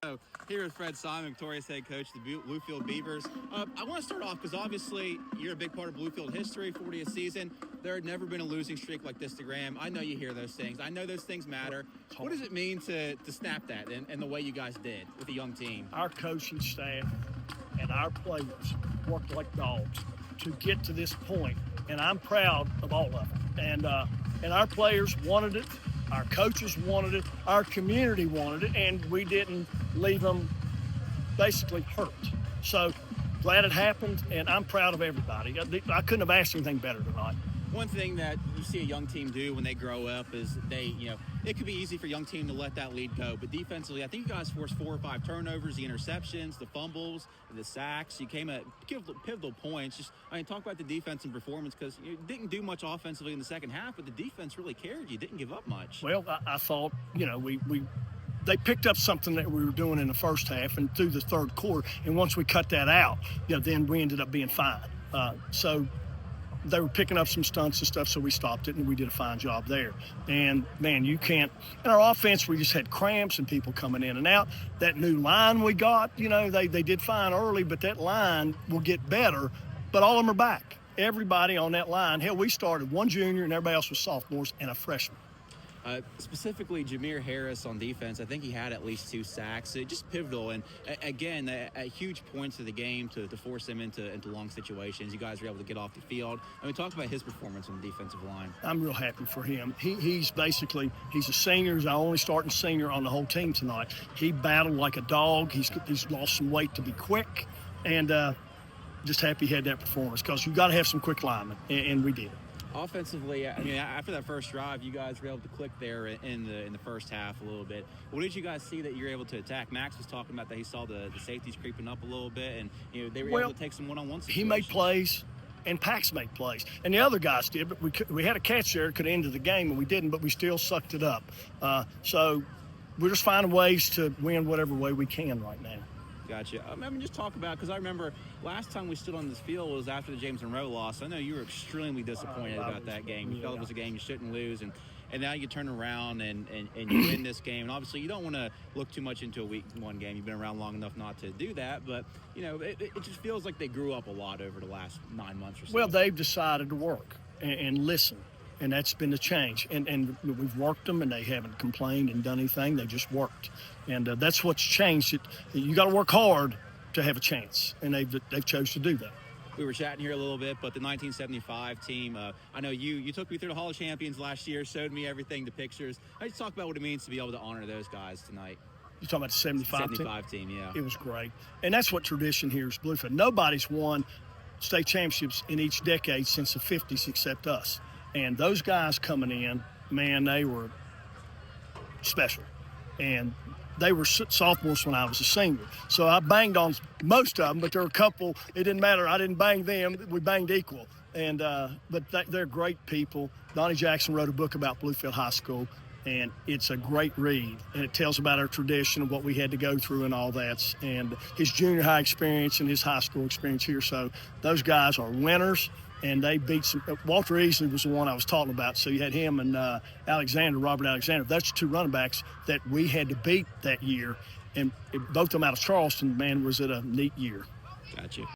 So here with Fred Simon, Victoria's head coach of the Bluefield Beavers. I want to start off because obviously you're a big part of Bluefield history, 40th season. There had never been a losing streak like this to Graham. I know you hear those things. I know those things matter. What does it mean to snap that and the way you guys did with a young team? Our coaching staff and our players worked like dogs to get to this point, and I'm proud of all of them. And our players wanted it. Our coaches wanted it, our community wanted it, and we didn't leave them basically hurt. So glad it happened, and I'm proud of everybody. I couldn't have asked anything better tonight. One thing that you see a young team do when they grow up is it could be easy for a young team to let that lead go. But defensively, I think you guys forced 4 or 5 turnovers, the interceptions, the fumbles, the sacks. You came at pivotal points. Talk about the defense and performance because you didn't do much offensively in the second half, but the defense really carried you. Didn't give up much. Well, I thought, they picked up something that we were doing in the first half and through the third quarter. And once we cut that out, then we ended up being fine. So they were picking up some stunts and stuff, so we stopped it, and we did a fine job there. And, man, you can't – in our offense, we just had cramps and people coming in and out. That new line we got, they did fine early, but that line will get better. But all of them are back. Everybody on that line – hell, we started one junior and everybody else was sophomores and a freshman. Specifically, Jameer Harris on defense, I think he had at least 2 sacks. Just pivotal, and again, at huge points of the game to force him into long situations. You guys were able to get off the field. Talk about his performance on the defensive line. I'm real happy for him. He's a senior. He's our only starting senior on the whole team tonight. He battled like a dog. He's lost some weight to be quick, and just happy he had that performance because you got to have some quick linemen, and we did. Offensively, after that first drive, you guys were able to click there in the first half a little bit. What did you guys see that you were able to attack? Max was talking about that he saw the safeties creeping up a little bit, and they were able to take some one-on-one situations. He made plays, and Pax made plays, and the other guys did. But we had a catch there, could have ended the game, and we didn't. But we still sucked it up. So we're just finding ways to win whatever way we can right now. Gotcha. Just talk about, because I remember last time we stood on this field was after the James Monroe loss. I know you were extremely disappointed about that game. You felt it was a game you shouldn't lose, and now you turn around and you win this game. And obviously you don't want to look too much into a week 1 game. You've been around long enough not to do that, but it just feels like they grew up a lot over the last 9 months or so. Well, they've decided to work and listen. And that's been the change. And we've worked them, and they haven't complained and done anything. They just worked. And that's what's changed. You got to work hard to have a chance, and they've chose to do that. We were chatting here a little bit, but the 1975 team, I know you took me through the Hall of Champions last year, showed me everything, the pictures. I just talk about what it means to be able to honor those guys tonight. You're talking about the 75 team, yeah. It was great. And that's what tradition here is Bluefield. Nobody's won state championships in each decade since the 50s except us. And those guys coming in, man, they were special. And they were sophomores when I was a senior. So I banged on most of them, but there were a couple, it didn't matter. I didn't bang them. We banged equal. And but they're great people. Donnie Jackson wrote a book about Bluefield High School, and it's a great read. And it tells about our tradition and what we had to go through and all that. And his junior high experience and his high school experience here. So those guys are winners. And they beat some. Walter Easley was the one I was talking about. So you had him and Robert Alexander. That's 2 running backs that we had to beat that year. And both of them out of Charleston, man, was it a neat year. Gotcha.